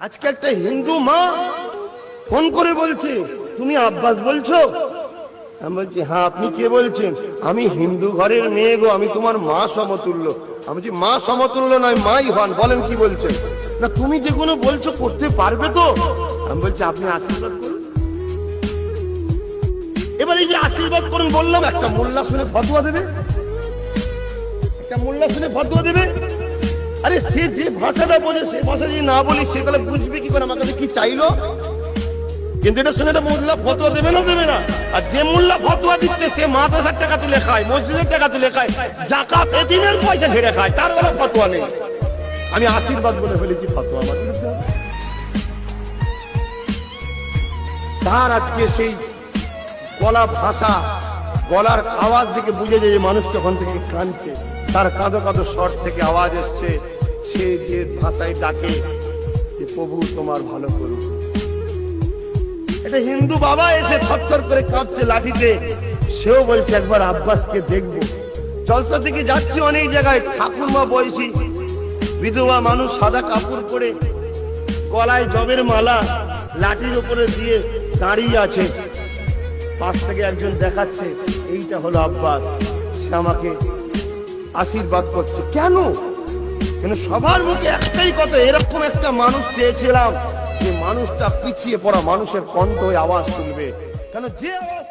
আজকে একটা হিন্দু মা ফোন করে বলছে তুমি আব্বাস বলছো। আমি বলছি হ্যাঁ, আপনি কে বলছেন? আমি হিন্দু ঘরের মেয়ে গো, আমি তোমার মা সমতুল্য। আমি বলছি মা সমতুল্য নয়, মাই হন। বলেন কি বলছেন? না তুমি যেগুলো বলছো করতে পারবে তো? আমি বলছি আপনি আশীর্বাদ করুন। এবার এই যে আশীর্বাদ করুন বললাম, একটা মোল্লা শুনে ফতোয়া দেবে, একটা মোল্লা শুনে ফতোয়া দেবে। আরে সে যে ভাষাটা বোঝে সে ভাষা যদি না বলি সে তাহলে বুঝবে কি করে আমার কাছে কি চাইলো? কিন্তু এটা শুনে এটা মোল্লা ফতোয়া দেবে না, দেবে না? আর যে মোল্লা ফতোয়া দিচ্ছে সে মাদ্রাসার টাকা তুলে খায়, মসজিদের টাকা তুলে খায়, যাকাত এতিমের পয়সা ঝেড়ে খায়, তার বেলা ফতোয়া নেই। আমি আশীর্বাদ বলে ফেলেছি, ফতোয়া আমার দিতে হবে। তার আজকে সেই গলা ভাষা, গলার আওয়াজ থেকে বুঝে যায় যে মানুষ তখন থেকে কাঁদছে, তার কাঁদো কাঁদো স্বর থেকে আওয়াজ এসছে, সে যে ভাষায় ডাকে যে প্রভু তোমার ভালো করুক। এটা হিন্দু বাবা এসে থরথর করে কাঁপছে লাঠিতে, সেও বলছে একবার আব্বাসকে দেখবো। জলসা থেকে যাচ্ছে অনেক জায়গায়, ঠাকুরমা বয়সী বিধবা মানুষ সাদা কাপড় পরে গলায় জবের মালা লাঠির উপরে দিয়ে দাঁড়িয়ে আছে। পাশ থেকে একজন দেখাচ্ছে এইটা হলো আব্বাস, সে আমাকে আশীর্বাদ করছে। কেন? কেন সবার মুখে একটাই কথা, এরকম একটা মানুষ চেয়েছিলাম যে মানুষটা পিছিয়ে পড়া মানুষের কণ্ঠ আওয়াজ তুলবে। কেন যে আওয়াজ